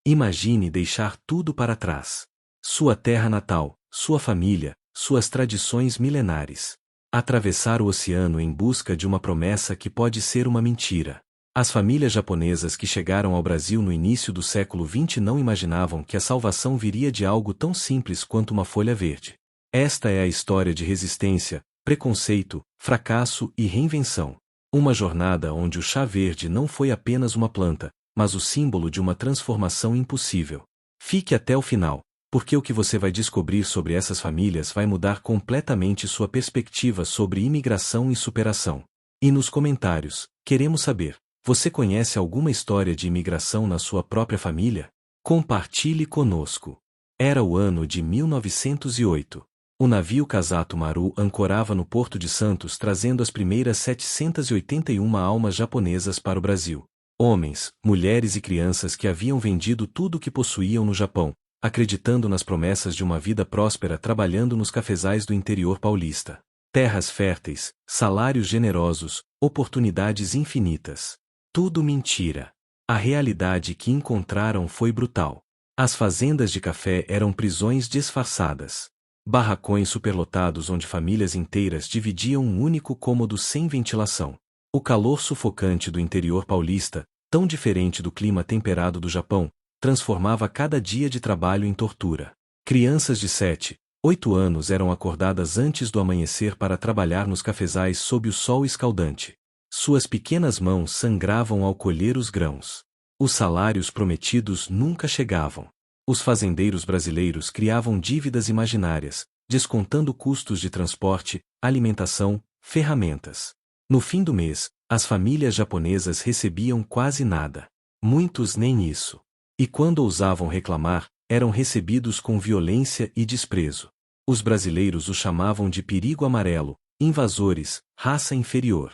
Imagine deixar tudo para trás. Sua terra natal, sua família, suas tradições milenares. Atravessar o oceano em busca de uma promessa que pode ser uma mentira. As famílias japonesas que chegaram ao Brasil no início do século XX não imaginavam que a salvação viria de algo tão simples quanto uma folha verde. Esta é a história de resistência, preconceito, fracasso e reinvenção. Uma jornada onde o chá verde não foi apenas uma planta, mas o símbolo de uma transformação impossível. Fique até o final, porque o que você vai descobrir sobre essas famílias vai mudar completamente sua perspectiva sobre imigração e superação. E nos comentários, queremos saber: você conhece alguma história de imigração na sua própria família? Compartilhe conosco. Era o ano de 1908. O navio Kasato Maru ancorava no Porto de Santos trazendo as primeiras 781 almas japonesas para o Brasil. Homens, mulheres e crianças que haviam vendido tudo o que possuíam no Japão, acreditando nas promessas de uma vida próspera trabalhando nos cafezais do interior paulista. Terras férteis, salários generosos, oportunidades infinitas. Tudo mentira. A realidade que encontraram foi brutal. As fazendas de café eram prisões disfarçadas. Barracões superlotados onde famílias inteiras dividiam um único cômodo sem ventilação. O calor sufocante do interior paulista, tão diferente do clima temperado do Japão, transformava cada dia de trabalho em tortura. Crianças de 7, 8 anos eram acordadas antes do amanhecer para trabalhar nos cafezais sob o sol escaldante. Suas pequenas mãos sangravam ao colher os grãos. Os salários prometidos nunca chegavam. Os fazendeiros brasileiros criavam dívidas imaginárias, descontando custos de transporte, alimentação, ferramentas. No fim do mês, as famílias japonesas recebiam quase nada. Muitos nem isso. E quando ousavam reclamar, eram recebidos com violência e desprezo. Os brasileiros os chamavam de perigo amarelo, invasores, raça inferior.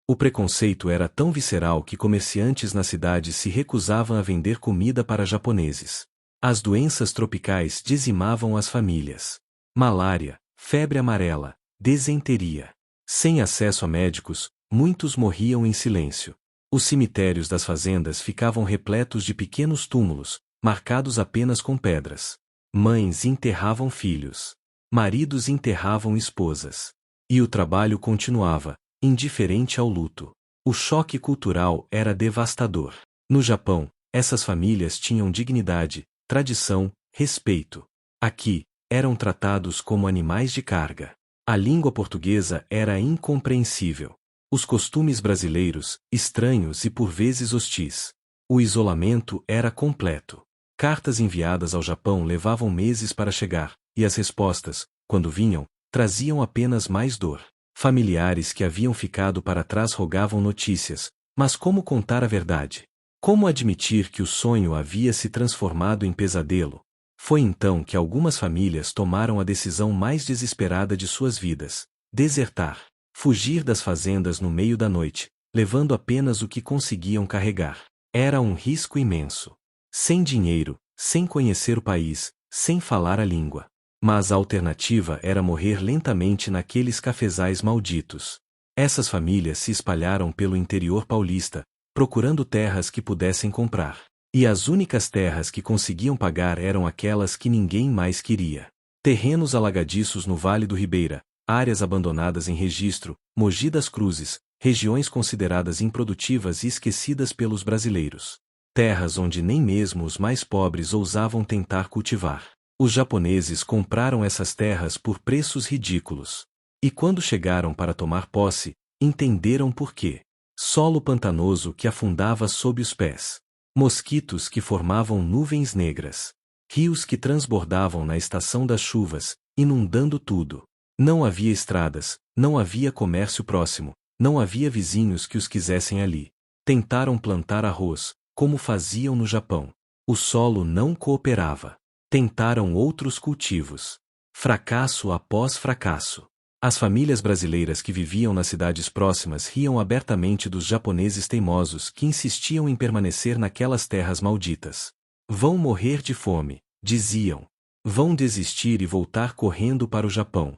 O preconceito era tão visceral que comerciantes na cidade se recusavam a vender comida para japoneses. As doenças tropicais dizimavam as famílias. Malária, febre amarela, desenteria. Sem acesso a médicos, muitos morriam em silêncio. Os cemitérios das fazendas ficavam repletos de pequenos túmulos, marcados apenas com pedras. Mães enterravam filhos. Maridos enterravam esposas. E o trabalho continuava, indiferente ao luto. O choque cultural era devastador. No Japão, essas famílias tinham dignidade, tradição, respeito. Aqui, eram tratados como animais de carga. A língua portuguesa era incompreensível. Os costumes brasileiros, estranhos e por vezes hostis. O isolamento era completo. Cartas enviadas ao Japão levavam meses para chegar, e as respostas, quando vinham, traziam apenas mais dor. Familiares que haviam ficado para trás rogavam notícias, mas como contar a verdade? Como admitir que o sonho havia se transformado em pesadelo? Foi então que algumas famílias tomaram a decisão mais desesperada de suas vidas: desertar. Fugir das fazendas no meio da noite, levando apenas o que conseguiam carregar. Era um risco imenso. Sem dinheiro, sem conhecer o país, sem falar a língua. Mas a alternativa era morrer lentamente naqueles cafezais malditos. Essas famílias se espalharam pelo interior paulista, procurando terras que pudessem comprar. E as únicas terras que conseguiam pagar eram aquelas que ninguém mais queria. Terrenos alagadiços no Vale do Ribeira, áreas abandonadas em Registro, Mogi das Cruzes, regiões consideradas improdutivas e esquecidas pelos brasileiros. Terras onde nem mesmo os mais pobres ousavam tentar cultivar. Os japoneses compraram essas terras por preços ridículos. E quando chegaram para tomar posse, entenderam por quê. Solo pantanoso que afundava sob os pés. Mosquitos que formavam nuvens negras. Rios que transbordavam na estação das chuvas, inundando tudo. Não havia estradas, não havia comércio próximo, não havia vizinhos que os quisessem ali. Tentaram plantar arroz, como faziam no Japão. O solo não cooperava. Tentaram outros cultivos. Fracasso após fracasso. As famílias brasileiras que viviam nas cidades próximas riam abertamente dos japoneses teimosos que insistiam em permanecer naquelas terras malditas. Vão morrer de fome, diziam. Vão desistir e voltar correndo para o Japão.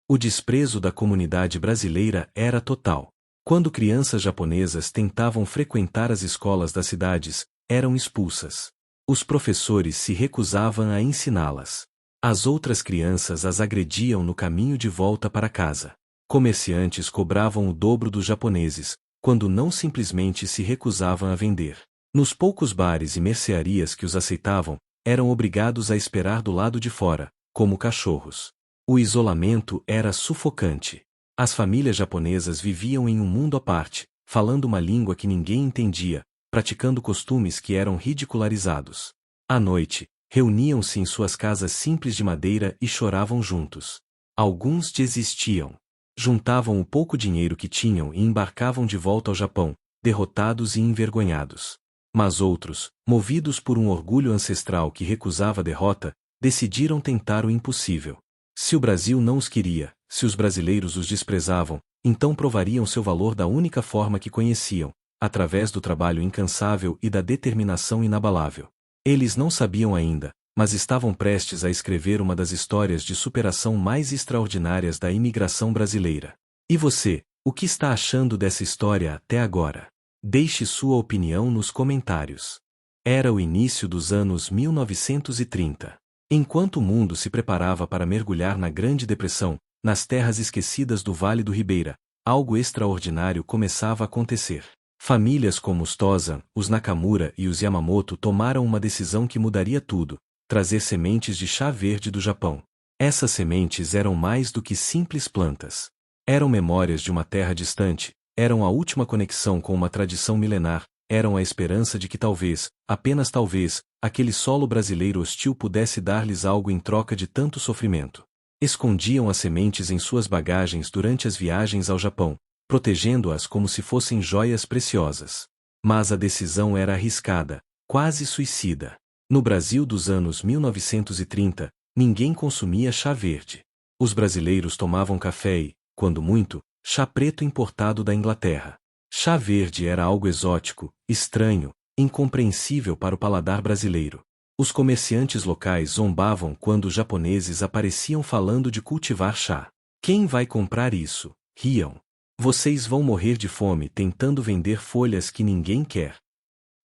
O desprezo da comunidade brasileira era total. Quando crianças japonesas tentavam frequentar as escolas das cidades, eram expulsas. Os professores se recusavam a ensiná-las. As outras crianças as agrediam no caminho de volta para casa. Comerciantes cobravam o dobro dos japoneses, quando não simplesmente se recusavam a vender. Nos poucos bares e mercearias que os aceitavam, eram obrigados a esperar do lado de fora, como cachorros. O isolamento era sufocante. As famílias japonesas viviam em um mundo à parte, falando uma língua que ninguém entendia, praticando costumes que eram ridicularizados. À noite, reuniam-se em suas casas simples de madeira e choravam juntos. Alguns desistiam. Juntavam o pouco dinheiro que tinham e embarcavam de volta ao Japão, derrotados e envergonhados. Mas outros, movidos por um orgulho ancestral que recusava a derrota, decidiram tentar o impossível. Se o Brasil não os queria, se os brasileiros os desprezavam, então provariam seu valor da única forma que conheciam, através do trabalho incansável e da determinação inabalável. Eles não sabiam ainda, mas estavam prestes a escrever uma das histórias de superação mais extraordinárias da imigração brasileira. E você, o que está achando dessa história até agora? Deixe sua opinião nos comentários. Era o início dos anos 1930. Enquanto o mundo se preparava para mergulhar na Grande Depressão, nas terras esquecidas do Vale do Ribeira, algo extraordinário começava a acontecer. Famílias como os Tosa, os Nakamura e os Yamamoto tomaram uma decisão que mudaria tudo: trazer sementes de chá verde do Japão. Essas sementes eram mais do que simples plantas. Eram memórias de uma terra distante, eram a última conexão com uma tradição milenar, eram a esperança de que talvez, apenas talvez, aquele solo brasileiro hostil pudesse dar-lhes algo em troca de tanto sofrimento. Escondiam as sementes em suas bagagens durante as viagens ao Japão, protegendo-as como se fossem joias preciosas. Mas a decisão era arriscada, quase suicida. No Brasil dos anos 1930, ninguém consumia chá verde. Os brasileiros tomavam café e, quando muito, chá preto importado da Inglaterra. Chá verde era algo exótico, estranho, incompreensível para o paladar brasileiro. Os comerciantes locais zombavam quando os japoneses apareciam falando de cultivar chá. Quem vai comprar isso? Riam. Vocês vão morrer de fome tentando vender folhas que ninguém quer.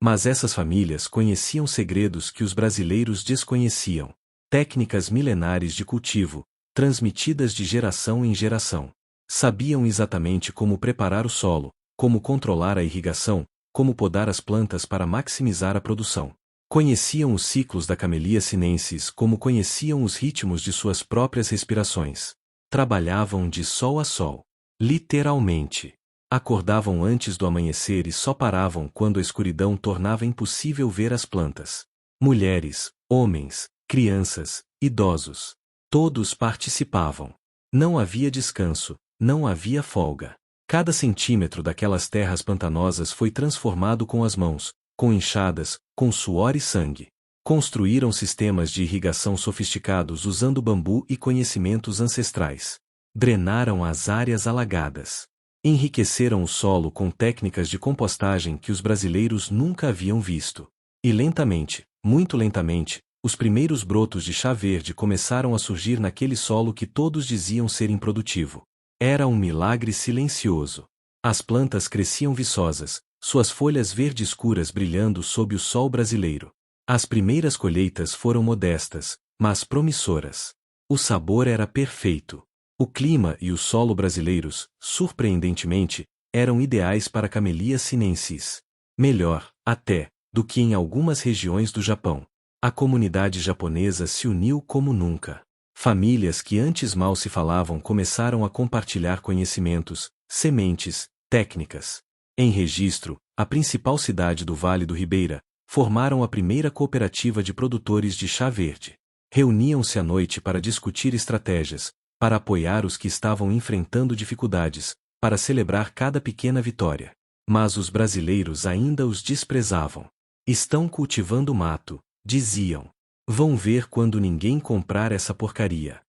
Mas essas famílias conheciam segredos que os brasileiros desconheciam. Técnicas milenares de cultivo, transmitidas de geração em geração. Sabiam exatamente como preparar o solo, como controlar a irrigação, como podar as plantas para maximizar a produção. Conheciam os ciclos da Camellia sinensis como conheciam os ritmos de suas próprias respirações. Trabalhavam de sol a sol. Literalmente. Acordavam antes do amanhecer e só paravam quando a escuridão tornava impossível ver as plantas. Mulheres, homens, crianças, idosos. Todos participavam. Não havia descanso, não havia folga. Cada centímetro daquelas terras pantanosas foi transformado com as mãos, com enxadas, com suor e sangue. Construíram sistemas de irrigação sofisticados usando bambu e conhecimentos ancestrais. Drenaram as áreas alagadas. Enriqueceram o solo com técnicas de compostagem que os brasileiros nunca haviam visto. E lentamente, muito lentamente, os primeiros brotos de chá verde começaram a surgir naquele solo que todos diziam ser improdutivo. Era um milagre silencioso. As plantas cresciam viçosas, suas folhas verde escuras brilhando sob o sol brasileiro. As primeiras colheitas foram modestas, mas promissoras. O sabor era perfeito. O clima e o solo brasileiros, surpreendentemente, eram ideais para Camellia sinensis. Melhor, até, do que em algumas regiões do Japão. A comunidade japonesa se uniu como nunca. Famílias que antes mal se falavam começaram a compartilhar conhecimentos, sementes, técnicas. Em Registro, a principal cidade do Vale do Ribeira, formaram a primeira cooperativa de produtores de chá verde. Reuniam-se à noite para discutir estratégias, para apoiar os que estavam enfrentando dificuldades, para celebrar cada pequena vitória. Mas os brasileiros ainda os desprezavam. Estão cultivando mato, diziam. Vão ver quando ninguém comprar essa porcaria.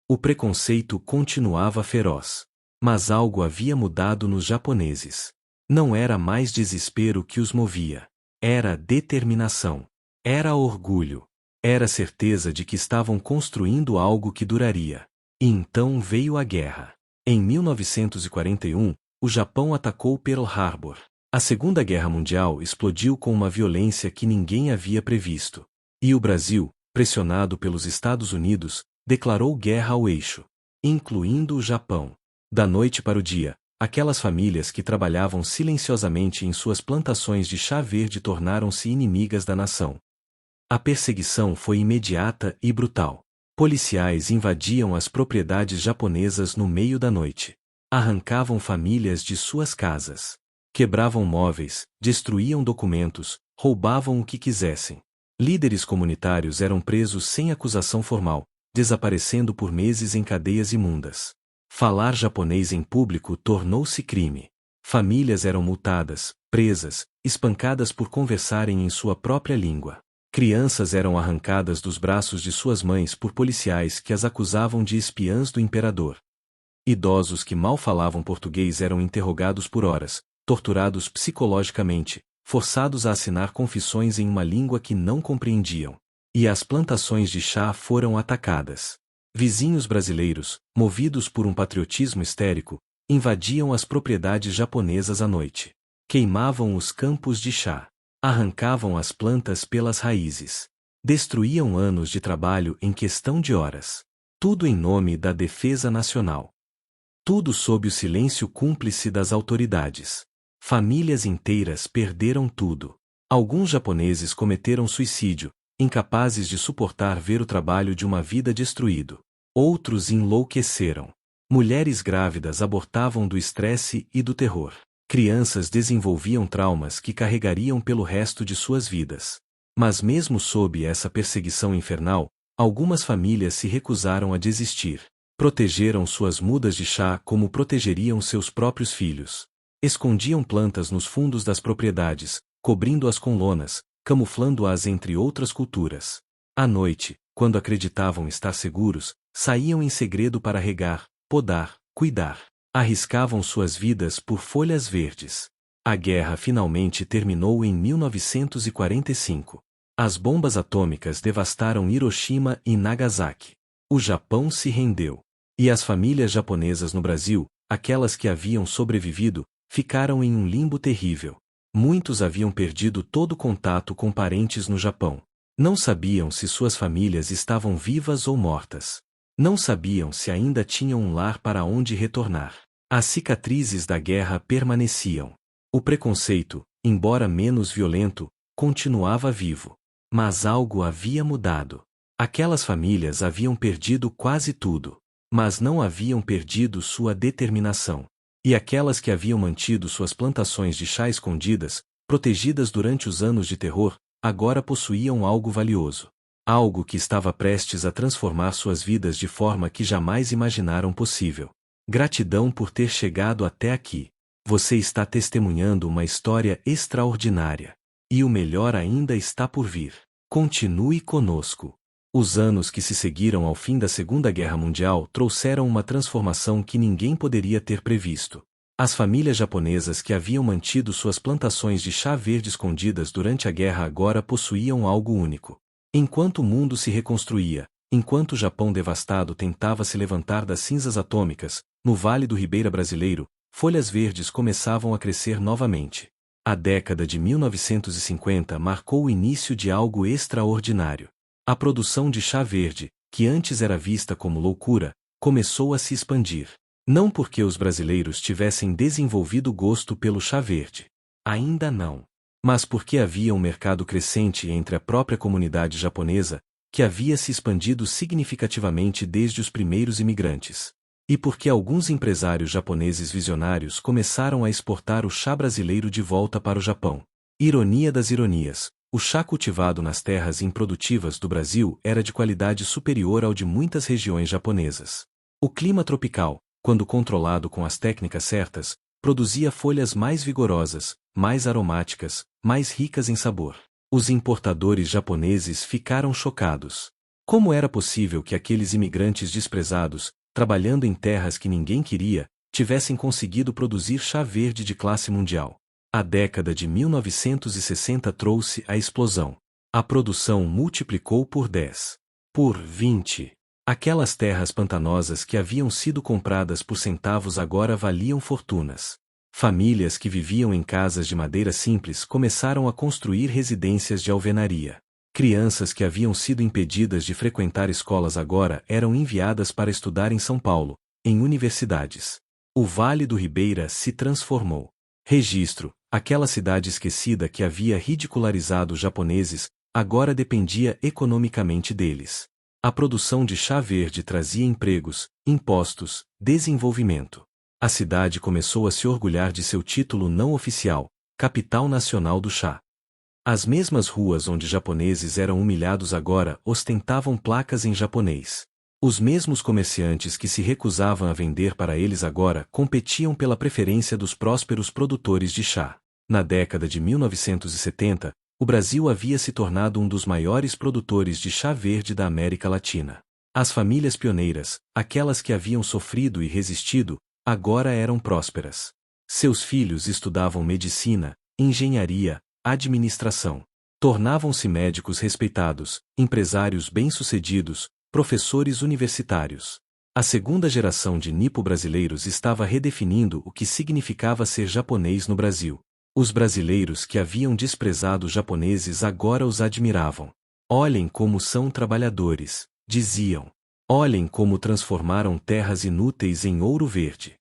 O preconceito continuava feroz. Mas algo havia mudado nos japoneses. Não era mais desespero que os movia. Era determinação. Era orgulho. Era certeza de que estavam construindo algo que duraria. E então veio a guerra. Em 1941, o Japão atacou Pearl Harbor. A Segunda Guerra Mundial explodiu com uma violência que ninguém havia previsto. E o Brasil, pressionado pelos Estados Unidos, declarou guerra ao eixo, incluindo o Japão. Da noite para o dia, aquelas famílias que trabalhavam silenciosamente em suas plantações de chá verde tornaram-se inimigas da nação. A perseguição foi imediata e brutal. Policiais invadiam as propriedades japonesas no meio da noite. Arrancavam famílias de suas casas. Quebravam móveis, destruíam documentos, roubavam o que quisessem. Líderes comunitários eram presos sem acusação formal, desaparecendo por meses em cadeias imundas. Falar japonês em público tornou-se crime. Famílias eram multadas, presas, espancadas por conversarem em sua própria língua. Crianças eram arrancadas dos braços de suas mães por policiais que as acusavam de espiãs do imperador. Idosos que mal falavam português eram interrogados por horas, torturados psicologicamente, forçados a assinar confissões em uma língua que não compreendiam. E as plantações de chá foram atacadas. Vizinhos brasileiros, movidos por um patriotismo histérico, invadiam as propriedades japonesas à noite. Queimavam os campos de chá. Arrancavam as plantas pelas raízes. Destruíam anos de trabalho em questão de horas. Tudo em nome da defesa nacional. Tudo sob o silêncio cúmplice das autoridades. Famílias inteiras perderam tudo. Alguns japoneses cometeram suicídio, incapazes de suportar ver o trabalho de uma vida destruído. Outros enlouqueceram. Mulheres grávidas abortavam do estresse e do terror. Crianças desenvolviam traumas que carregariam pelo resto de suas vidas. Mas mesmo sob essa perseguição infernal, algumas famílias se recusaram a desistir. Protegeram suas mudas de chá como protegeriam seus próprios filhos. Escondiam plantas nos fundos das propriedades, cobrindo-as com lonas, camuflando-as entre outras culturas. À noite, quando acreditavam estar seguros, saíam em segredo para regar, podar, cuidar. Arriscavam suas vidas por folhas verdes. A guerra finalmente terminou em 1945. As bombas atômicas devastaram Hiroshima e Nagasaki. O Japão se rendeu. E as famílias japonesas no Brasil, aquelas que haviam sobrevivido, ficaram em um limbo terrível. Muitos haviam perdido todo contato com parentes no Japão. Não sabiam se suas famílias estavam vivas ou mortas. Não sabiam se ainda tinham um lar para onde retornar. As cicatrizes da guerra permaneciam. O preconceito, embora menos violento, continuava vivo. Mas algo havia mudado. Aquelas famílias haviam perdido quase tudo. Mas não haviam perdido sua determinação. E aquelas que haviam mantido suas plantações de chá escondidas, protegidas durante os anos de terror, agora possuíam algo valioso. Algo que estava prestes a transformar suas vidas de forma que jamais imaginaram possível. Gratidão por ter chegado até aqui. Você está testemunhando uma história extraordinária. E o melhor ainda está por vir. Continue conosco. Os anos que se seguiram ao fim da Segunda Guerra Mundial trouxeram uma transformação que ninguém poderia ter previsto. As famílias japonesas que haviam mantido suas plantações de chá verde escondidas durante a guerra agora possuíam algo único. Enquanto o mundo se reconstruía, enquanto o Japão devastado tentava se levantar das cinzas atômicas, no Vale do Ribeira brasileiro, folhas verdes começavam a crescer novamente. A década de 1950 marcou o início de algo extraordinário. A produção de chá verde, que antes era vista como loucura, começou a se expandir. Não porque os brasileiros tivessem desenvolvido gosto pelo chá verde. Ainda não. Mas porque havia um mercado crescente entre a própria comunidade japonesa, que havia se expandido significativamente desde os primeiros imigrantes. E porque alguns empresários japoneses visionários começaram a exportar o chá brasileiro de volta para o Japão. Ironia das ironias. O chá cultivado nas terras improdutivas do Brasil era de qualidade superior ao de muitas regiões japonesas. O clima tropical, quando controlado com as técnicas certas, produzia folhas mais vigorosas, mais aromáticas, mais ricas em sabor. Os importadores japoneses ficaram chocados. Como era possível que aqueles imigrantes desprezados, trabalhando em terras que ninguém queria, tivessem conseguido produzir chá verde de classe mundial? A década de 1960 trouxe a explosão. A produção multiplicou por 10, por 20. Aquelas terras pantanosas que haviam sido compradas por centavos agora valiam fortunas. Famílias que viviam em casas de madeira simples começaram a construir residências de alvenaria. Crianças que haviam sido impedidas de frequentar escolas agora eram enviadas para estudar em São Paulo, em universidades. O Vale do Ribeira se transformou. Registro, aquela cidade esquecida que havia ridicularizado os japoneses, agora dependia economicamente deles. A produção de chá verde trazia empregos, impostos, desenvolvimento. A cidade começou a se orgulhar de seu título não oficial, Capital Nacional do Chá. As mesmas ruas onde japoneses eram humilhados agora ostentavam placas em japonês. Os mesmos comerciantes que se recusavam a vender para eles agora competiam pela preferência dos prósperos produtores de chá. Na década de 1970, o Brasil havia se tornado um dos maiores produtores de chá verde da América Latina. As famílias pioneiras, aquelas que haviam sofrido e resistido, agora eram prósperas. Seus filhos estudavam medicina, engenharia, administração. Tornavam-se médicos respeitados, empresários bem-sucedidos, professores universitários. A segunda geração de nipo-brasileiros estava redefinindo o que significava ser japonês no Brasil. Os brasileiros que haviam desprezado os japoneses agora os admiravam. Olhem como são trabalhadores, diziam. Olhem como transformaram terras inúteis em ouro verde.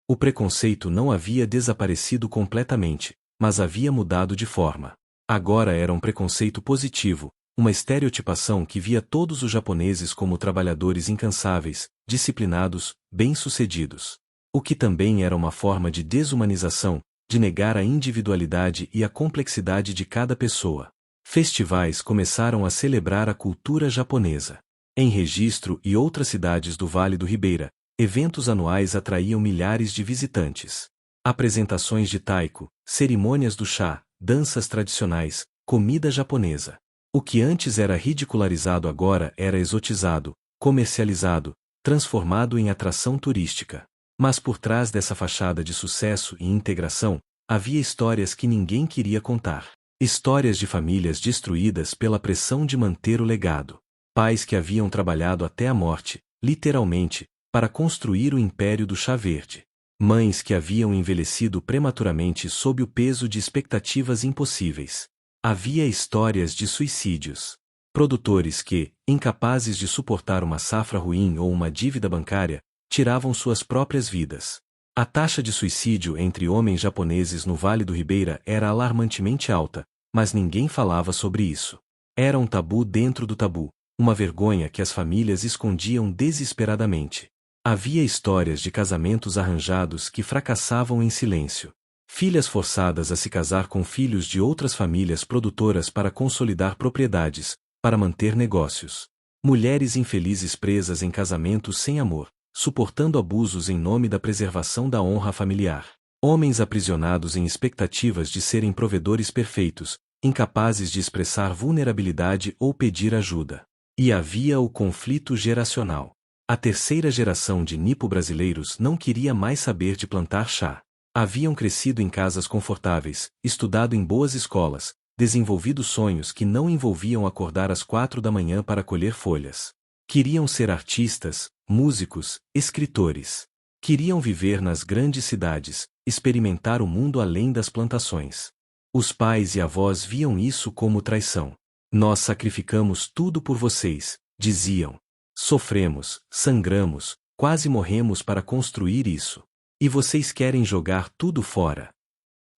O preconceito não havia desaparecido completamente, mas havia mudado de forma. Agora era um preconceito positivo, uma estereotipação que via todos os japoneses como trabalhadores incansáveis, disciplinados, bem-sucedidos. O que também era uma forma de desumanização, de negar a individualidade e a complexidade de cada pessoa. Festivais começaram a celebrar a cultura japonesa. Em Registro e outras cidades do Vale do Ribeira, eventos anuais atraíam milhares de visitantes. Apresentações de taiko, cerimônias do chá, danças tradicionais, comida japonesa. O que antes era ridicularizado agora era exotizado, comercializado, transformado em atração turística. Mas por trás dessa fachada de sucesso e integração, havia histórias que ninguém queria contar. Histórias de famílias destruídas pela pressão de manter o legado. Pais que haviam trabalhado até a morte, literalmente, para construir o império do chá verde. Mães que haviam envelhecido prematuramente sob o peso de expectativas impossíveis. Havia histórias de suicídios. Produtores que, incapazes de suportar uma safra ruim ou uma dívida bancária, tiravam suas próprias vidas. A taxa de suicídio entre homens japoneses no Vale do Ribeira era alarmantemente alta, mas ninguém falava sobre isso. Era um tabu dentro do tabu, uma vergonha que as famílias escondiam desesperadamente. Havia histórias de casamentos arranjados que fracassavam em silêncio. Filhas forçadas a se casar com filhos de outras famílias produtoras para consolidar propriedades, para manter negócios. Mulheres infelizes presas em casamentos sem amor, suportando abusos em nome da preservação da honra familiar. Homens aprisionados em expectativas de serem provedores perfeitos, incapazes de expressar vulnerabilidade ou pedir ajuda. E havia o conflito geracional. A terceira geração de nipo-brasileiros não queria mais saber de plantar chá. Haviam crescido em casas confortáveis, estudado em boas escolas, desenvolvido sonhos que não envolviam acordar às 4 da manhã para colher folhas. Queriam ser artistas, músicos, escritores. Queriam viver nas grandes cidades, experimentar o mundo além das plantações. Os pais e avós viam isso como traição. Nós sacrificamos tudo por vocês, diziam. Sofremos, sangramos, quase morremos para construir isso. E vocês querem jogar tudo fora?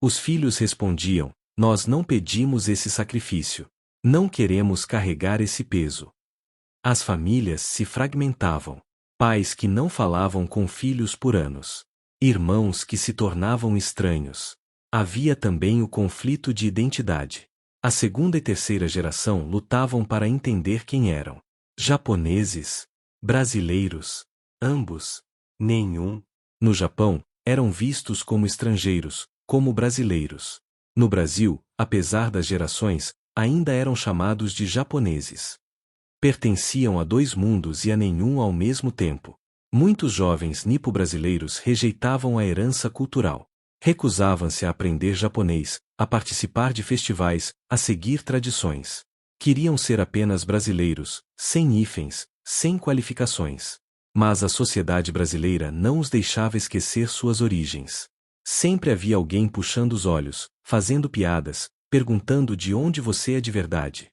Os filhos respondiam: nós não pedimos esse sacrifício. Não queremos carregar esse peso. As famílias se fragmentavam. Pais que não falavam com filhos por anos. Irmãos que se tornavam estranhos. Havia também o conflito de identidade. A segunda e terceira geração lutavam para entender quem eram. Japoneses? Brasileiros? Ambos? Nenhum. No Japão, eram vistos como estrangeiros, como brasileiros. No Brasil, apesar das gerações, ainda eram chamados de japoneses. Pertenciam a dois mundos e a nenhum ao mesmo tempo. Muitos jovens nipo-brasileiros rejeitavam a herança cultural. Recusavam-se a aprender japonês, a participar de festivais, a seguir tradições. Queriam ser apenas brasileiros, sem hífens, sem qualificações. Mas a sociedade brasileira não os deixava esquecer suas origens. Sempre havia alguém puxando os olhos, fazendo piadas, perguntando de onde você é de verdade.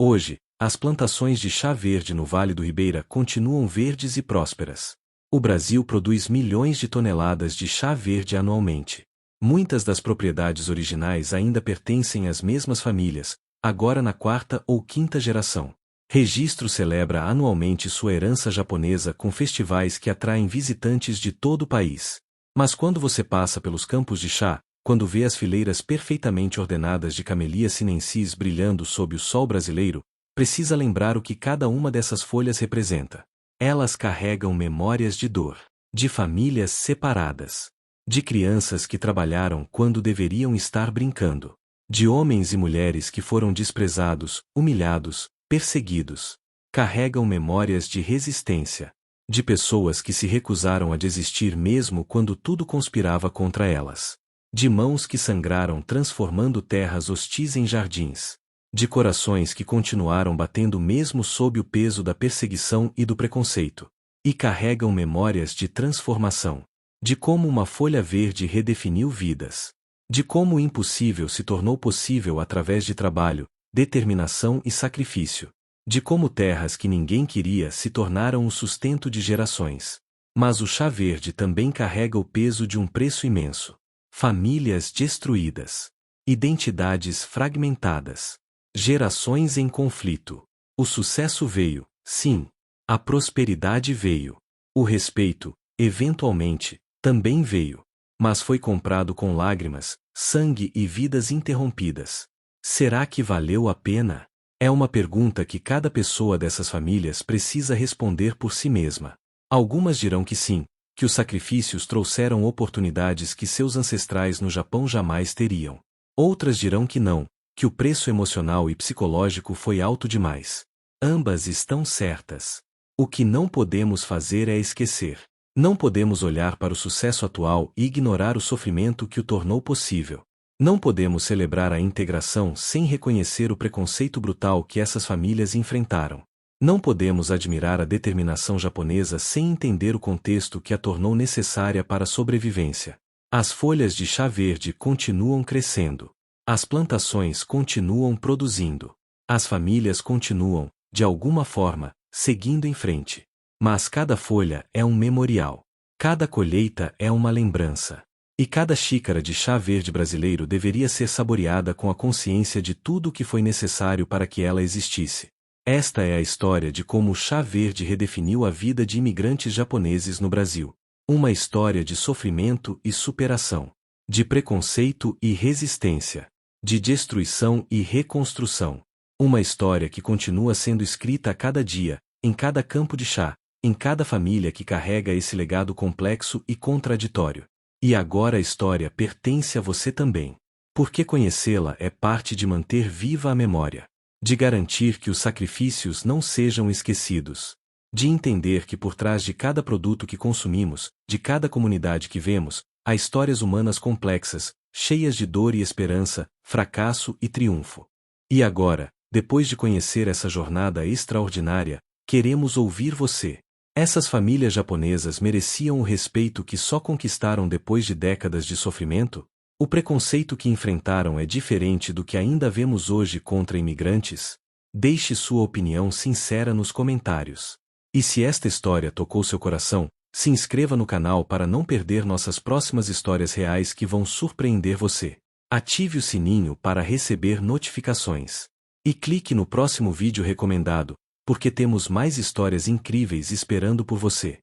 Hoje, as plantações de chá verde no Vale do Ribeira continuam verdes e prósperas. O Brasil produz milhões de toneladas de chá verde anualmente. Muitas das propriedades originais ainda pertencem às mesmas famílias, agora na quarta ou quinta geração. Registro celebra anualmente sua herança japonesa com festivais que atraem visitantes de todo o país. Mas quando você passa pelos campos de chá, quando vê as fileiras perfeitamente ordenadas de Camellia sinensis brilhando sob o sol brasileiro, precisa lembrar o que cada uma dessas folhas representa. Elas carregam memórias de dor, de famílias separadas, de crianças que trabalharam quando deveriam estar brincando, de homens e mulheres que foram desprezados, humilhados, perseguidos. Carregam memórias de resistência, de pessoas que se recusaram a desistir mesmo quando tudo conspirava contra elas, de mãos que sangraram transformando terras hostis em jardins, de corações que continuaram batendo mesmo sob o peso da perseguição e do preconceito, e carregam memórias de transformação, de como uma folha verde redefiniu vidas, de como o impossível se tornou possível através de trabalho, determinação e sacrifício, de como terras que ninguém queria se tornaram o sustento de gerações. Mas o chá verde também carrega o peso de um preço imenso. Famílias destruídas, identidades fragmentadas, gerações em conflito. O sucesso veio, sim. A prosperidade veio. O respeito, eventualmente, também veio. Mas foi comprado com lágrimas, sangue e vidas interrompidas. Será que valeu a pena? É uma pergunta que cada pessoa dessas famílias precisa responder por si mesma. Algumas dirão que sim, que os sacrifícios trouxeram oportunidades que seus ancestrais no Japão jamais teriam. Outras dirão que não, que o preço emocional e psicológico foi alto demais. Ambas estão certas. O que não podemos fazer é esquecer. Não podemos olhar para o sucesso atual e ignorar o sofrimento que o tornou possível. Não podemos celebrar a integração sem reconhecer o preconceito brutal que essas famílias enfrentaram. Não podemos admirar a determinação japonesa sem entender o contexto que a tornou necessária para a sobrevivência. As folhas de chá verde continuam crescendo. As plantações continuam produzindo. As famílias continuam, de alguma forma, seguindo em frente. Mas cada folha é um memorial. Cada colheita é uma lembrança. E cada xícara de chá verde brasileiro deveria ser saboreada com a consciência de tudo o que foi necessário para que ela existisse. Esta é a história de como o chá verde redefiniu a vida de imigrantes japoneses no Brasil. Uma história de sofrimento e superação, de preconceito e resistência, de destruição e reconstrução. Uma história que continua sendo escrita a cada dia, em cada campo de chá, em cada família que carrega esse legado complexo e contraditório. E agora a história pertence a você também. Porque conhecê-la é parte de manter viva a memória, de garantir que os sacrifícios não sejam esquecidos, de entender que por trás de cada produto que consumimos, de cada comunidade que vemos, há histórias humanas complexas, cheias de dor e esperança, fracasso e triunfo. E agora, depois de conhecer essa jornada extraordinária, queremos ouvir você. Essas famílias japonesas mereciam o respeito que só conquistaram depois de décadas de sofrimento? O preconceito que enfrentaram é diferente do que ainda vemos hoje contra imigrantes? Deixe sua opinião sincera nos comentários. E se esta história tocou seu coração, se inscreva no canal para não perder nossas próximas histórias reais que vão surpreender você. Ative o sininho para receber notificações. E clique no próximo vídeo recomendado, porque temos mais histórias incríveis esperando por você.